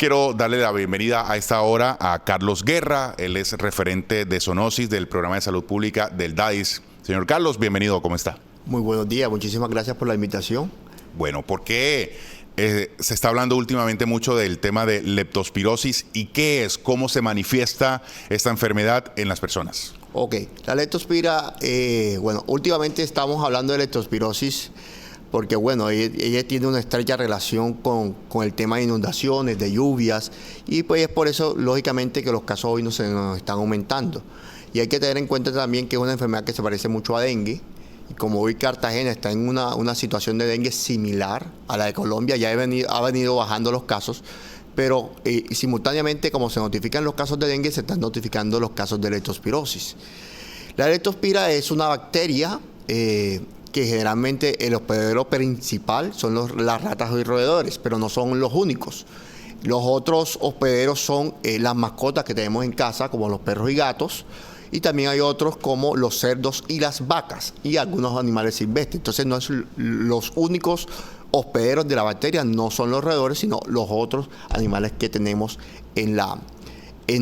quiero darle la bienvenida a esta hora a Carlos Guerra. Él es referente de zoonosis del Programa de Salud Pública del DAIS. Señor Carlos, bienvenido, ¿cómo está? Muy buenos días, muchísimas gracias por la invitación. Bueno, ¿por qué se está hablando últimamente mucho del tema de leptospirosis y qué es, cómo se manifiesta esta enfermedad en las personas? Ok, la leptospira, últimamente estamos hablando de leptospirosis porque, ella tiene una estrecha relación con el tema de inundaciones, de lluvias, y pues es por eso, lógicamente, que los casos hoy nos están aumentando. Y hay que tener en cuenta también que es una enfermedad que se parece mucho a dengue, y como hoy Cartagena está en una situación de dengue similar a la de Colombia, ya ha venido bajando los casos, pero simultáneamente, como se notifican los casos de dengue, se están notificando los casos de leptospirosis. La leptospira es una bacteria que generalmente el hospedero principal son las ratas y roedores, pero no son los únicos. Los otros hospederos son las mascotas que tenemos en casa, como los perros y gatos, y también hay otros como los cerdos y las vacas y algunos animales silvestres. Entonces no es los únicos hospederos de la bacteria, no son los roedores, sino los otros animales que tenemos en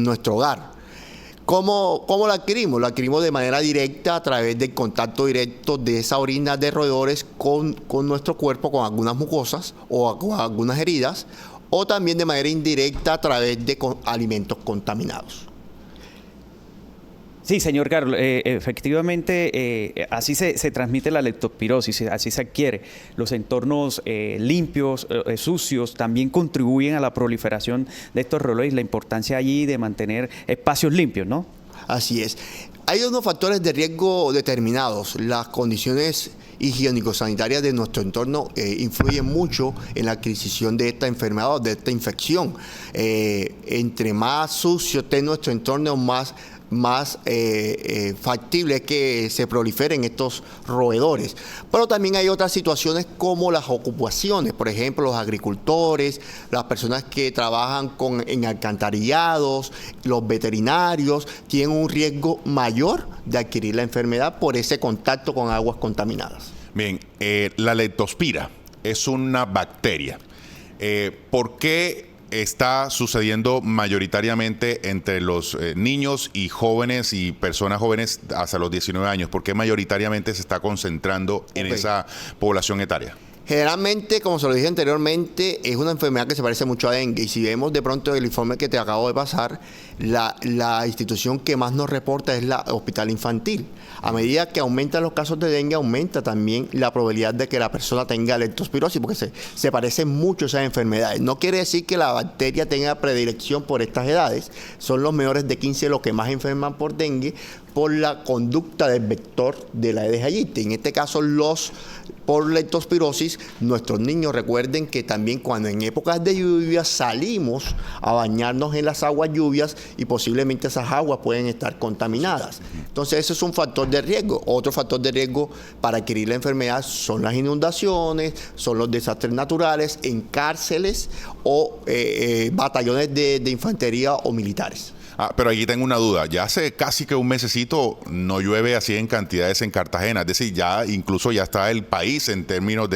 nuestro hogar. ¿Cómo la adquirimos? La adquirimos de manera directa a través del contacto directo de esa orina de roedores con nuestro cuerpo, con algunas mucosas o con algunas heridas, o también de manera indirecta a través de alimentos contaminados. Sí, señor Carlos, efectivamente así se transmite la leptospirosis, así se adquiere. Los entornos limpios, sucios, también contribuyen a la proliferación de estos roedores, la importancia allí de mantener espacios limpios, ¿no? Así es. Hay unos factores de riesgo determinados. Las condiciones higiénico-sanitarias de nuestro entorno influyen mucho en la adquisición de esta enfermedad o de esta infección. Entre más sucio esté nuestro entorno, más factible es que se proliferen estos roedores. Pero también hay otras situaciones como las ocupaciones, por ejemplo, los agricultores, las personas que trabajan en alcantarillados, los veterinarios, tienen un riesgo mayor de adquirir la enfermedad por ese contacto con aguas contaminadas. Bien, la leptospira es una bacteria. ¿Por qué está sucediendo mayoritariamente entre los niños y jóvenes y personas jóvenes hasta los 19 años? ¿Por qué mayoritariamente se está concentrando en esa población etaria? Generalmente, como se lo dije anteriormente, es una enfermedad que se parece mucho a dengue. Y si vemos de pronto el informe que te acabo de pasar, la institución que más nos reporta es la Hospital Infantil. A medida que aumentan los casos de dengue, aumenta también la probabilidad de que la persona tenga leptospirosis, porque se parecen mucho esas enfermedades. No quiere decir que la bacteria tenga predilección por estas edades. Son los menores de 15 los que más enferman por dengue, por la conducta del vector de la Aedes aegypti. En este caso, por leptospirosis, nuestros niños, recuerden que también cuando en épocas de lluvia salimos a bañarnos en las aguas lluvias y posiblemente esas aguas pueden estar contaminadas. Entonces, ese es un factor de riesgo. Otro factor de riesgo para adquirir la enfermedad son las inundaciones, son los desastres naturales en cárceles o batallones de infantería o militares. Pero aquí tengo una duda. Ya hace casi que un mesecito no llueve así en cantidades en Cartagena. Es decir, incluso ya está el país en términos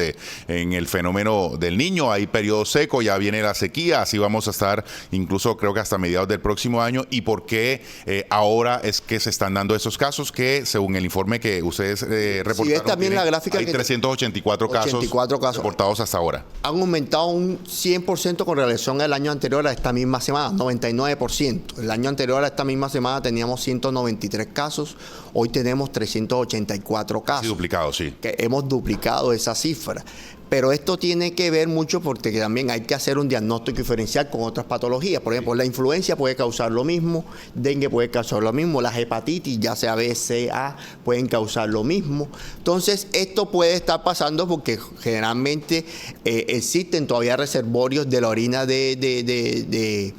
en el fenómeno del Niño. Hay periodo seco, ya viene la sequía. Así vamos a estar incluso creo que hasta mediados del próximo año. ¿Y por qué ahora es que se están dando esos casos que, según el informe que ustedes reportaron, si ves también la gráfica, hay 384 casos reportados hasta ahora? Han aumentado un 100% con relación al año anterior a esta misma semana, 99%. El año anterior a esta misma semana teníamos 193 casos, hoy tenemos 384 casos. Sí, duplicado, sí. Que hemos duplicado esa cifra. Pero esto tiene que ver mucho porque también hay que hacer un diagnóstico diferencial con otras patologías. Por ejemplo, la influenza puede causar lo mismo, dengue puede causar lo mismo, las hepatitis, ya sea B, C, A, pueden causar lo mismo. Entonces, esto puede estar pasando porque generalmente existen todavía reservorios de la orina de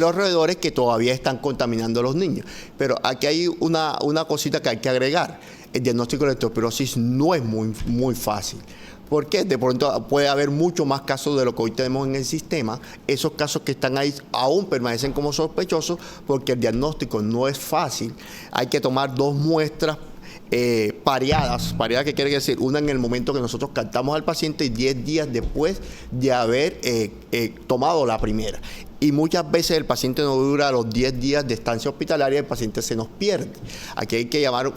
los roedores que todavía están contaminando a los niños. Pero aquí hay una cosita que hay que agregar. El diagnóstico de leptospirosis no es muy fácil. Porque de pronto puede haber mucho más casos de lo que hoy tenemos en el sistema. Esos casos que están ahí aún permanecen como sospechosos porque el diagnóstico no es fácil. Hay que tomar 2 muestras pareadas, que quiere decir una en el momento que nosotros captamos al paciente y 10 días después de haber tomado la primera. y muchas veces el paciente no dura los 10 días de estancia hospitalaria, el paciente se nos pierde. Aquí hay que llamar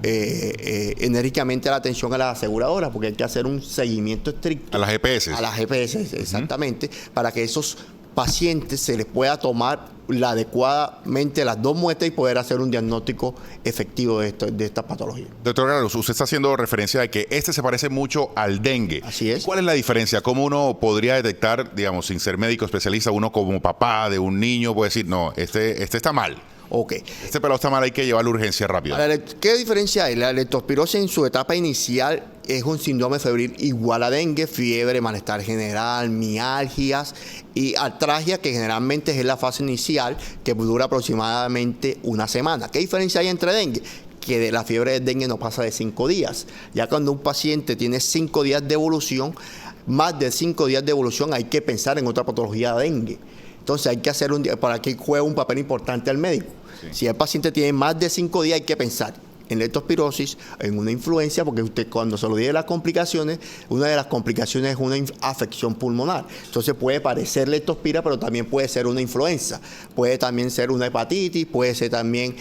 enérgicamente la atención a las aseguradoras, porque hay que hacer un seguimiento estricto. A las GPS. A las GPS, exactamente, para que esos pacientes se les pueda tomar adecuadamente las 2 muestras y poder hacer un diagnóstico efectivo de esta patología. Doctor Carlos, usted está haciendo referencia de que este se parece mucho al dengue. Así es. ¿Cuál es la diferencia? ¿Cómo uno podría detectar, digamos, sin ser médico especialista, uno como papá de un niño puede decir, no, este está mal? Ok. Este pelado está mal, hay que llevarlo a urgencia rápido. ¿Qué diferencia hay? La leptospirosis en su etapa inicial es un síndrome febril igual a dengue, fiebre, malestar general, mialgias y artralgia, que generalmente es la fase inicial, que dura aproximadamente una semana. ¿Qué diferencia hay entre dengue? Que de la fiebre de dengue no pasa de 5 días. Ya cuando un paciente tiene 5 días de evolución, más de 5 días de evolución, hay que pensar en otra patología de dengue. Entonces hay que hacer para que juegue un papel importante al médico. Sí. Si el paciente tiene más de 5 días, hay que pensar en leptospirosis, en una influencia, porque usted cuando se lo dice las complicaciones, una de las complicaciones es una afección pulmonar. Entonces puede parecer leptospira, pero también puede ser una influenza, puede también ser una hepatitis, puede ser también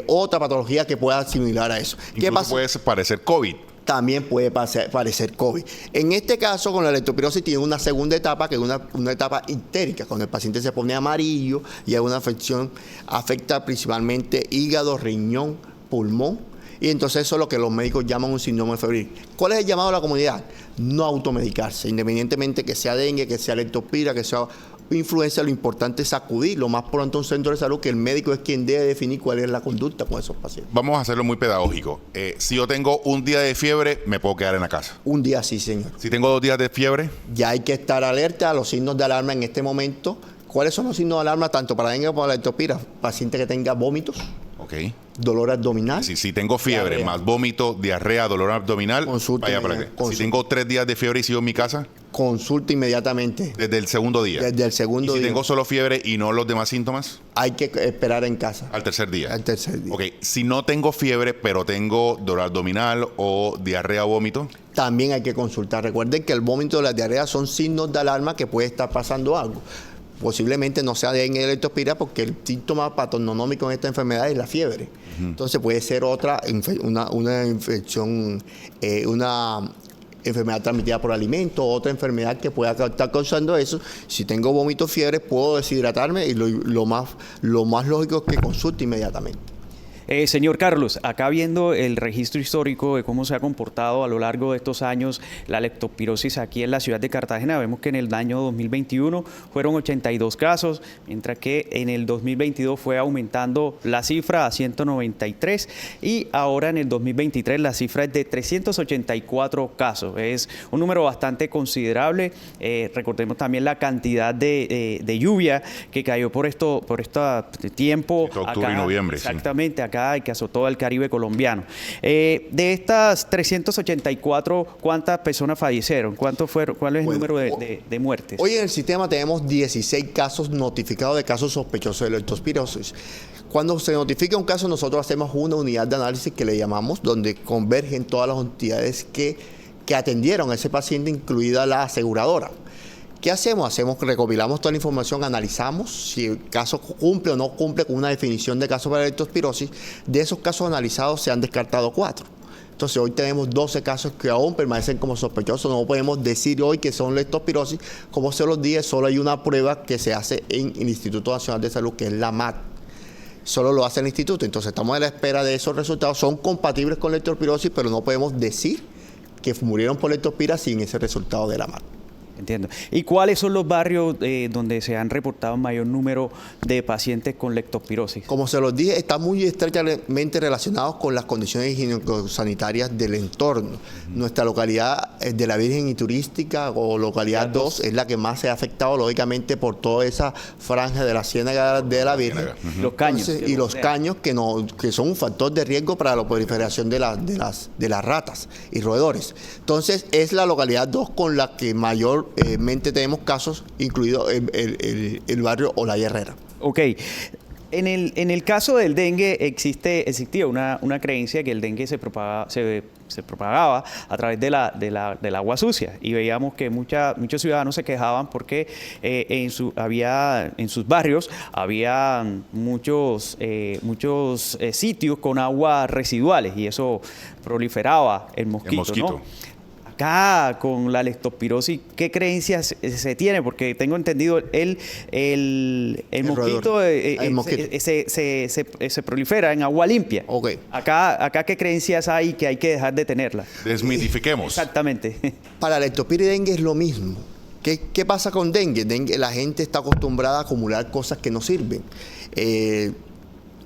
otra patología que pueda similar a eso. ¿Qué pasa? Puede parecer COVID. También puede parecer COVID. En este caso, con la leptospirosis tiene una segunda etapa, que es una etapa ictérica, cuando el paciente se pone amarillo y hay una afección, afecta principalmente hígado, riñón, pulmón, y entonces eso es lo que los médicos llaman un síndrome febril. ¿Cuál es el llamado a la comunidad? No automedicarse, independientemente que sea dengue, que sea leptospira, que sea influenza, lo importante es acudir lo más pronto a un centro de salud, que el médico es quien debe definir cuál es la conducta con esos pacientes. Vamos a hacerlo muy pedagógico. Si yo tengo un día de fiebre, me puedo quedar en la casa. Un día sí, señor. Si tengo 2 días de fiebre, ya hay que estar alerta a los signos de alarma en este momento. ¿Cuáles son los signos de alarma tanto para dengue como para la leptospira? Paciente que tenga vómitos, okay, dolor abdominal. Si tengo fiebre, diarrea, más vómito, diarrea, dolor abdominal, vaya para acá. Si tengo 3 días de fiebre y sigo en mi casa, consulta inmediatamente. Desde el segundo día. Desde el segundo día. Si tengo solo fiebre y no los demás síntomas, hay que esperar en casa. Al tercer día. Al tercer día. Ok, si no tengo fiebre, pero tengo dolor abdominal o diarrea o vómito, también hay que consultar. Recuerden que el vómito y la diarrea son signos de alarma que puede estar pasando algo. Posiblemente no sea dengue, leptospira, porque el síntoma patognomónico en esta enfermedad es la fiebre. Entonces puede ser una infección, una enfermedad transmitida por alimentos, otra enfermedad que pueda estar causando eso. Si tengo vómito, fiebre, puedo deshidratarme y lo más lógico es que consulte inmediatamente. Señor Carlos, acá viendo el registro histórico de cómo se ha comportado a lo largo de estos años la leptospirosis aquí en la ciudad de Cartagena, vemos que en el año 2021 fueron 82 casos, mientras que en el 2022 fue aumentando la cifra a 193 y ahora en el 2023 la cifra es de 384 casos. Es un número bastante considerable. Recordemos también la cantidad de lluvia que cayó por este tiempo. Octubre acá, y noviembre. Exactamente, sí. Acá y que azotó al Caribe colombiano. De estas 384, ¿cuántas personas fallecieron? ¿Cuál es el número de muertes? Hoy en el sistema tenemos 16 casos notificados de casos sospechosos de leptospirosis. Cuando se notifica un caso, nosotros hacemos una unidad de análisis que le llamamos, donde convergen todas las entidades que atendieron a ese paciente, incluida la aseguradora. ¿Qué hacemos? Recopilamos toda la información, analizamos si el caso cumple o no cumple con una definición de caso para leptospirosis. De esos casos analizados se han descartado 4. Entonces hoy tenemos 12 casos que aún permanecen como sospechosos. No podemos decir hoy que son leptospirosis. Como se los dije, solo hay una prueba que se hace en el Instituto Nacional de Salud, que es la MAT. Solo lo hace el instituto. Entonces estamos a la espera de esos resultados. Son compatibles con leptospirosis, pero no podemos decir que murieron por leptospira sin ese resultado de la MAT. Entiendo. ¿Y cuáles son los barrios donde se han reportado mayor número de pacientes con leptospirosis? Como se los dije, está muy estrechamente relacionados con las condiciones higiénico-sanitarias del entorno. Nuestra localidad de la Virgen y Turística, o localidad 2, es la que más se ha afectado, lógicamente, por toda esa franja de la Ciénaga de la Virgen. Los caños. Entonces, y los caños que son un factor de riesgo para la proliferación de las ratas y roedores. Entonces, es la localidad 2 con la que mayor tenemos casos, incluido el barrio Olaya Herrera. Ok. En el caso del dengue existía una creencia que el dengue se propagaba a través del agua sucia, y veíamos que muchos ciudadanos se quejaban porque en sus barrios había muchos sitios con aguas residuales, y eso proliferaba el mosquito. ¿No? Acá con la leptospirosis, ¿qué creencias se tiene? Porque tengo entendido el mosquito se prolifera en agua limpia. Okay. Acá ¿qué creencias hay que dejar de tenerlas? Desmitifiquemos. Exactamente. Para leptospira y dengue es lo mismo. ¿Qué pasa con dengue? La gente está acostumbrada a acumular cosas que no sirven.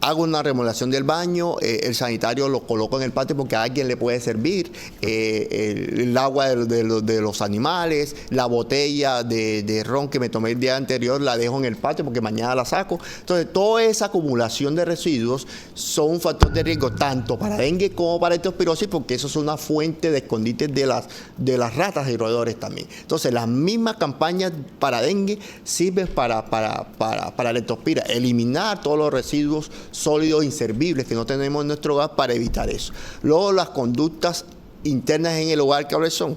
Hago una remodelación del baño, el sanitario lo coloco en el patio porque a alguien le puede servir, el agua de los animales, la botella de ron que me tomé el día anterior la dejo en el patio porque mañana la saco. Entonces, toda esa acumulación de residuos son un factor de riesgo tanto para dengue como para leptospirosis, porque eso es una fuente de escondites de las ratas y roedores también. Entonces, las mismas campañas para dengue sirven para leptospira, eliminar todos los residuos sólidos inservibles que no tenemos en nuestro hogar para evitar eso. Luego, las conductas internas en el hogar, ¿cuáles son?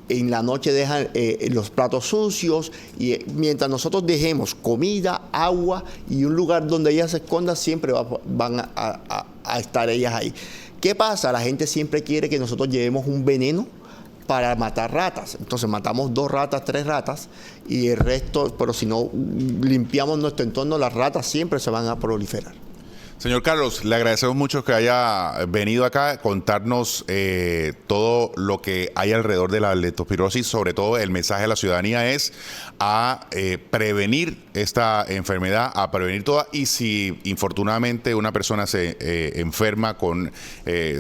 En la noche dejan los platos sucios, y mientras nosotros dejemos comida, agua y un lugar donde ellas se escondan, siempre van a estar ellas ahí. ¿Qué pasa? La gente siempre quiere que nosotros llevemos un veneno para matar ratas. Entonces matamos 2 ratas, 3 ratas, y el resto, pero si no limpiamos nuestro entorno, las ratas siempre se van a proliferar. Señor Carlos, le agradecemos mucho que haya venido acá a contarnos todo lo que hay alrededor de la leptospirosis. Sobre todo, el mensaje a la ciudadanía es a prevenir esta enfermedad, a prevenir toda, y si infortunadamente una persona se enferma con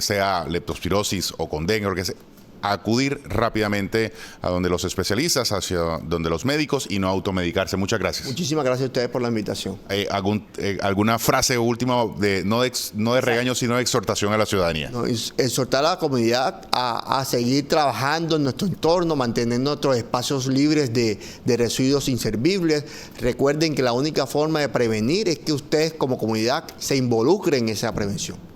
sea leptospirosis o con dengue, o que sea, acudir rápidamente a donde los especialistas, hacia donde los médicos, y no automedicarse. Muchas gracias. Muchísimas gracias a ustedes por la invitación. ¿Alguna frase última no de regaño, sino de exhortación a la ciudadanía? No, exhortar a la comunidad a seguir trabajando en nuestro entorno, mantener nuestros espacios libres de residuos inservibles. Recuerden que la única forma de prevenir es que ustedes como comunidad se involucren en esa prevención.